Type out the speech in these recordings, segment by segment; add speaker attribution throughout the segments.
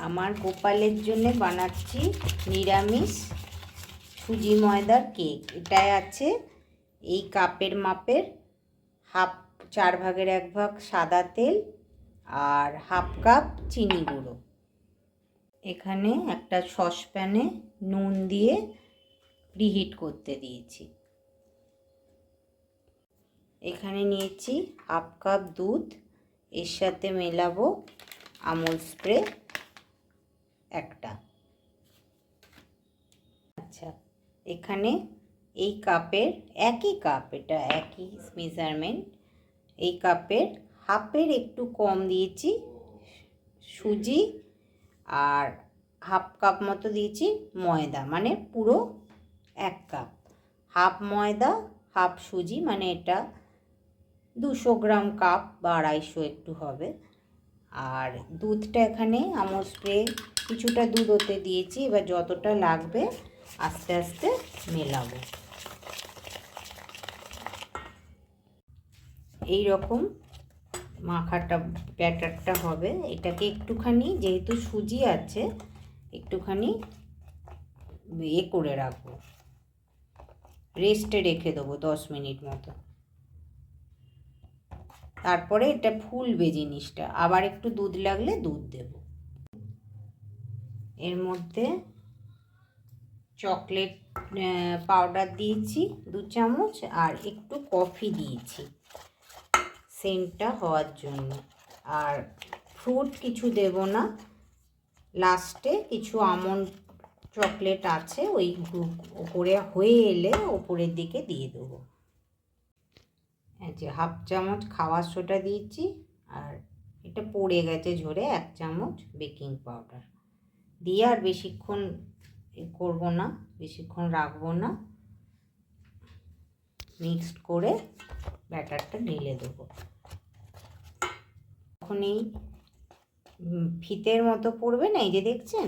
Speaker 1: আমার গোপালের জন্য বানাচ্ছি নিরামিষ সুজি ময়দার কেক। এটাই আছে এই কাপের মাপের হাফ 1/4 সাদা তেল আর হাফ কাপ চিনি গুঁড়ো। এখানে একটা সসপ্যানে নুন দিয়ে প্রিহিট করতে দিয়েছি। এখানে নিয়েছি হাফ কাপ দুধ, এর সাথে মেলাবো আমুল স্প্রে একটা। আচ্ছা, এখানে এই কাপের একই কাপ, এটা একই মেজারমেন্ট, এই কাপের হাফের একটু কম দিয়েছি সুজি আর হাফ কাপ মতো দিয়েছি ময়দা, মানে পুরো 1 কাপ। হাফ ময়দা হাফ সুজি, মানে এটা 200 গ্রাম কাপ বা 250 একটু হবে। আর দুধটা এখানে আমুল স্প্রে কিছুটা দুধ ওতে দিয়েছি। এবার যতটা লাগবে আস্তে আস্তে মেলাবো। এই রকম মাখাটা ব্যাটারটা হবে। এটাকে একটুখানি, যেহেতু সুজি আছে, একটুখানি করে রাখবো, রেস্টে রেখে দেবো 10 মিনিট মতো। তারপরে এটা ফুলবে জিনিসটা, আবার একটু দুধ লাগলে দুধ দেব। এর মধ্যে চকলেট পাউডার দিয়েছি 2 চামচ আর একটু কফি দিয়েছি সেন্টটা হওয়ার জন্য। আর ফ্রুট কিছু দেব না, লাস্টে কিছু আমন্ড চকলেট আছে, ওই ওপরে হয়ে এলে ওপরের দিকে দিয়ে দেবো। এই যে হাফ চামচ খাওয়ার সোডা দিয়েছি, আর এটা পড়ে গেছে ঝরে 1 চামচ বেকিং পাউডার দিয়ে আর বেশিক্ষণ করবো না, বেশিক্ষণ রাখবো না। মিক্সড করে ব্যাটারটা ঢেলে দেবো। এখন এই ফিতের মতো পড়বে না, এই যে দেখছেন,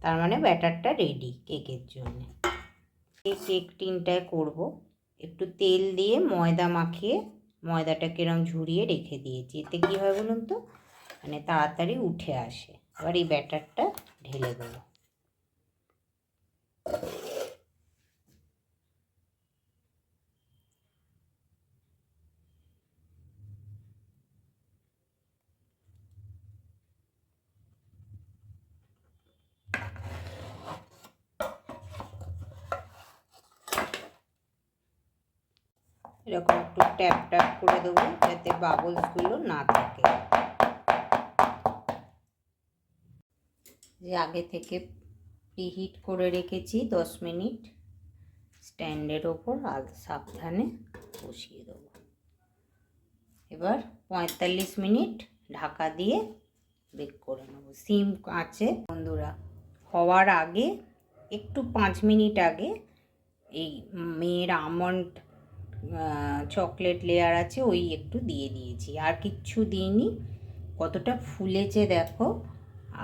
Speaker 1: তার মানে ব্যাটারটা রেডি কেকের জন্য। এই কেক টিনটায় করব, একটু তেল দিয়ে ময়দা মাখিয়ে ময়দাটা কিরম ঝুরিয়ে রেখে দিয়েছি। এতে কী হয় বলুন তো, মানে তাড়াতাড়ি উঠে আসে। এবার এই ব্যাটারটা ঢেলে দেবো। এরকম একটু ট্যাপ ট্যাপ করে দেবো যাতে বাবলসগুলো না থাকে। যে আগে থেকে প্রিহিট করে রেখেছি 10 মিনিট, স্ট্যান্ডের ওপর আর সাবধানে বসিয়ে দেবো। এবার 45 মিনিট ঢাকা দিয়ে বেক করে নেব সিম আঁচে। বন্ধুরা, হওয়ার আগে একটু 5 মিনিট আগে এই মেয়ের আমন্ড চকলেট লেয়ার আছে, ওই একটু দিয়ে দিয়েছি, আর কিচ্ছু দিইনি। কতটা ফুলেছে দেখো।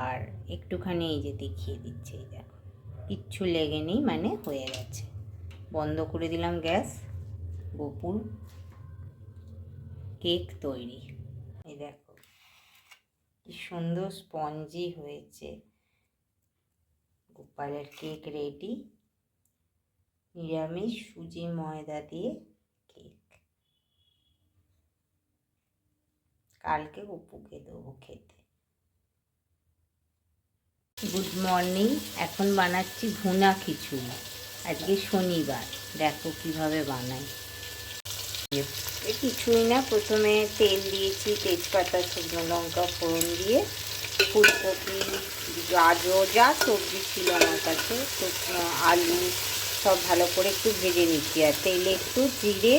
Speaker 1: আর একটুখানি এই যে দেখিয়ে দিচ্ছে, এই দেখো কিচ্ছু লেগে নেই, মানে হয়ে গেছে। বন্ধ করে দিলাম গ্যাস। গোপুর কেক তৈরি। এই দেখো কি সুন্দর স্পঞ্জি হয়েছে। গোপালের কেক রেডি, নিরামিষ সুজি ময়দা দিয়ে কেক। কালকে গপুকে দেবো খেতে। Good morning. এখন বানাচ্ছি ভুনা খিচুড়ি। আজকে শনিবার, দেখো কিভাবে বানাই। কিছুই না, প্রথমে তেল দিয়েছি, তেজপাতা, শুকনো লঙ্কা ফোড়ন দিয়ে ফুলকপি, গাজর, যা সবজি ছিল আমার কাছে, আলু সব ভালো করে একটু ভেজে নিচ্ছি। আর তেলে একটু জিরে,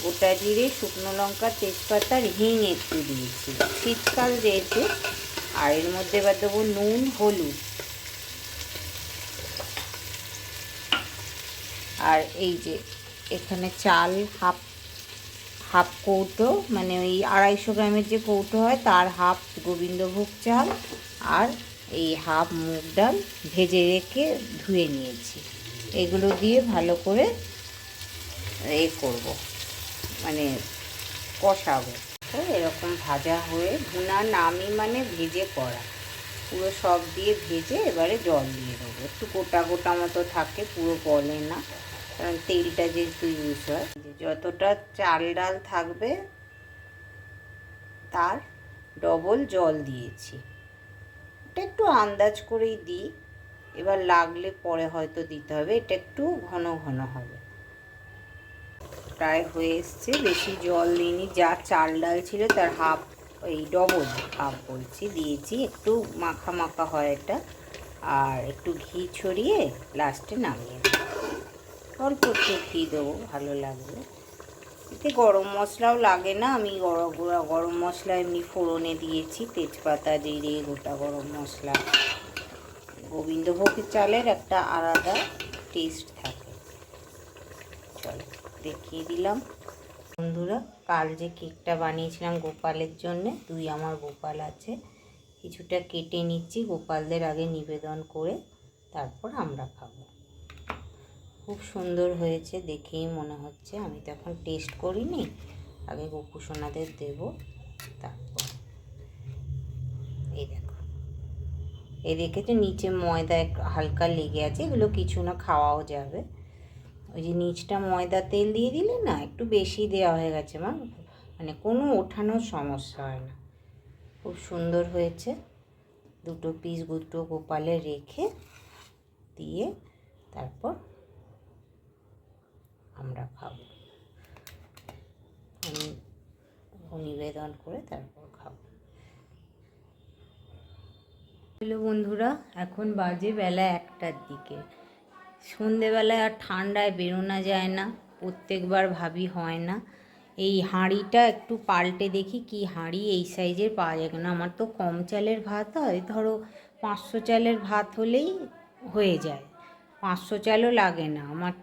Speaker 1: গোটা জিরে, শুকনো লঙ্কা, তেজপাতা আর হিং একটু দিয়েছি, শীতকাল যেহেতু। আর এর মধ্যে এবার দেবো নুন, হলুদ। আর এই যে এখানে চাল হাফ কৌটো, মানে ওই 250 গ্রামের যে কৌটো হয় তার হাফ গোবিন্দভোগ চাল, আর এই হাফ মুগ ডাল ভেজে রেখে ধুয়ে নিয়েছি। এগুলো দিয়ে ভালো করে করব, মানে কষাবো। তো এরকম ভাজা হয়ে, ভুনা নামই মানে ভেজে করা, তো পুরো সব দিয়ে ভেজে এবারে জল দিয়ে দেবো। একটু গোটা গোটা মতো থাকে, পুরো গলে না, কারণ তেলটা যেহেতু ইউজ হয়। যতটা চাল ডাল থাকবে তার ডবল জল দিয়েছি। এটা একটু আন্দাজ করেই দিই, এবার লাগলে পরে হয়তো দিতে হবে। এটা একটু ঘন ঘন হবে। প্রায় হয়ে এসছে, বেশি জল দিইনি, যা চাল ডাল ছিল তার হাফ, এই ডবল হাফ বলছি, দিয়েছি। একটু মাখা মাখা হয় এটা, আর একটু ঘি ছড়িয়ে লাস্টে নামিয়ে দেবো। অল্প একটু ঘি দেবো, ভালো লাগবে। এতে গরম মশলাও লাগে না, আমি গরম মশলা এমনি ফোড়নে দিয়েছি, তেজপাতা, জিরে, গোটা গরম মশলা। গোবিন্দভোগের চালের একটা আলাদা টেস্ট থাকে। চলো দেখিয়ে দিলাম বন্ধুরা। কাল যে কেকটা বানিয়েছিলাম গোপালের জন্যে, আমার গোপাল আছে, কিছুটা কেটে নিচ্ছি, গোপালদের আগে নিবেদন করে তারপর আমরা খাবো। খুব সুন্দর হয়েছে, দেখেই মনে হচ্ছে। আমি তো এখন টেস্ট করিনি, আগে গোপুসোনাদের দেব, তারপর। এই দেখো, এই দেখেছো নিচে ময়দা একটু হালকা লেগে আছে, এগুলো কিছু না, খাওয়াও যাবে। ওই যে নিচটা ময়দা তেল দিয়ে দিলে না, একটু বেশি দেওয়া হয়ে গেছে, মানে কোনো ওঠানোর সমস্যা হয় না। খুব সুন্দর হয়েছে। দুটো পিস গোপালে রেখে দিয়ে তারপর আমরা খাবো। আমি নিবেদন করে তারপর খাবো। হ্যালো বন্ধুরা, এখন বাজে বেলা 1টার দিকে। সন্ধেবেলায় আর ঠান্ডায় বেরোনো যায় না, প্রত্যেকবার ভাবি হয় না। এই হাঁড়িটা একটু পাল্টে দেখি কি হাঁড়ি এই সাইজের পাওয়া যায় কিনা। আমার তো কম চালের ভাত হয়, ধরো 500 চালের ভাত হলেই হয়ে যায়, 500 চালও লাগে না, আমার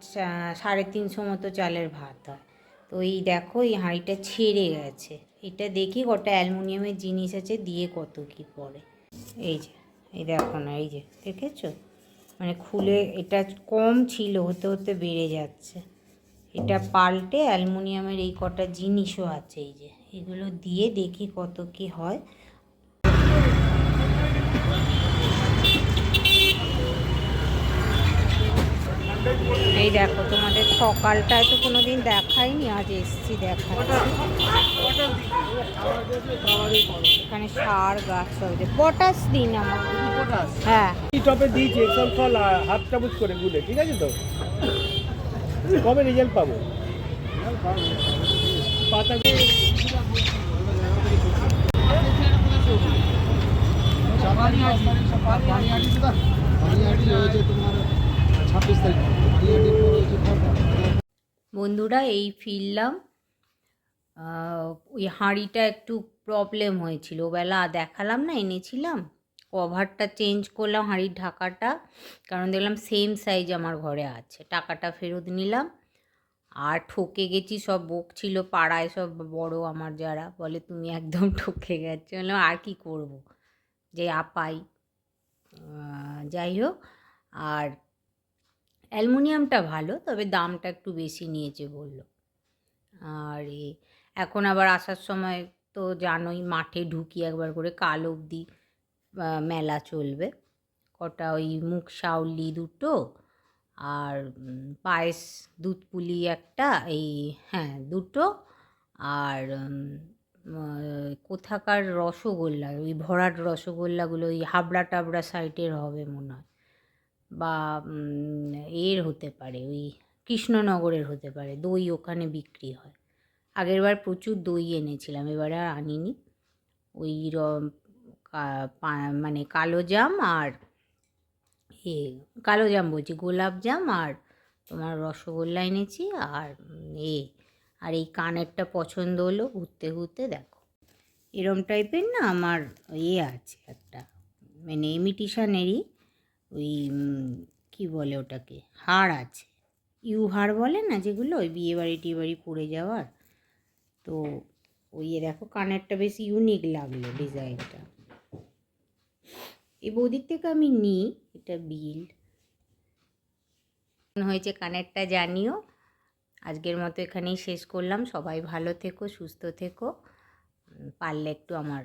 Speaker 1: 350 মতো চালের ভাত হয়। তো এই দেখো, এই হাঁড়িটা ছেড়ে গেছে। এটা দেখি কটা অ্যালুমিনিয়ামের জিনিস আছে, দিয়ে কত কি পড়ে। এই যে, এই দেখো না, এই যে দেখেছো, মানে খুলে এটা কম ছিল, হতে হতে বেড়ে যাচ্ছে। এটা পাল্টে অ্যালুমিনিয়ামের এই কটা জিনিসও আছে, এই যে এগুলো দিয়ে দেখি কত কি হয়। এই দেখো, তোমাদের সকালটায় তো কোনো দিন দেখাইনি, আজ এসছি দেখাচ্ছি। এখানে সার গাছ হয়েছে, পটাশ দিন আমার। হ্যাঁ,
Speaker 2: টপে দিয়েছি এক্সল ফল হাফ চামচ করে গুলে, ঠিক আছে তো? কবে রেজাল্ট পাবো? পাতা
Speaker 1: বন্ধুরা এই ফিরলাম। ওই হাঁড়িটা একটু প্রবলেম হয়েছিল, বেলা দেখালাম না, এনেছিলাম, কভারটা চেঞ্জ করলাম হাঁড়ির ঢাকাটা, কারণ দেখলাম সেম সাইজ আমার ঘরে আছে। টাকাটা ফেরত নিলাম, আর ঠকে গেছি, সব বকছিল পাড়ায়, সব বড় আমার যারা, বলে তুমি একদম ঠকে গেছো। বললাম আর কি করব, যে আপাই। যাই হোক, আর অ্যালুমিনিয়ামটা ভালো, তবে দামটা একটু বেশি নিয়েছে বললো। আর এখন আবার আসার সময় তো জানোই, মাঠে ঢুকি একবার করে, কাল অবধি মেলা চলবে। কটা ওই মুগ শাওলি দুটো, আর পায়েস দুধ পুলি একটা, এই হ্যাঁ দুটো, আর কোথাকার রসগোল্লা, ওই ভরাট রসগোল্লাগুলো ওই হাবড়া টাবড়া সাইডের হবে মনে হয়, বা এর হতে পারে, ওই কৃষ্ণনগরের হতে পারে, দই ওখানে বিক্রি হয়। আগেরবার প্রচুর দই এনেছিলাম, এবারে আর আনিনি। ওই মানে কালো জাম আর কালো জাম বলছি, গোলাপ জাম, আর তোমার রসগোল্লা এনেছি, আর আর এই কানেরটা পছন্দ হলো ঘুরতে ঘুরতে। দেখো এরম টাইপের না আমার আছে একটা, মানে ইমিটেশনেরই, ওই কী বলে ওটাকে, হার আছে, হার বলে না যেগুলো, ওই বিয়েবাড়ি টিয়েবাড়ি পরে যাওয়ার। তো ওই দেখো কানেরটা বেশ ইউনিক লাগলো ডিজাইনটা। এই বৌদির থেকে আমি নিই, এটা বিল হয়েছে। কানেরটা জানিও। আজকের মতো এখানেই শেষ করলাম। সবাই ভালো থেকো, সুস্থ থেকো, পারলে একটু আমার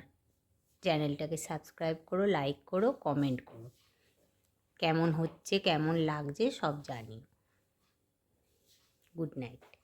Speaker 1: চ্যানেলটাকে সাবস্ক্রাইব করো, লাইক করো, কমেন্ট করো, কেমন হচ্ছে কেমন লাগছে সব জানিও। Good night.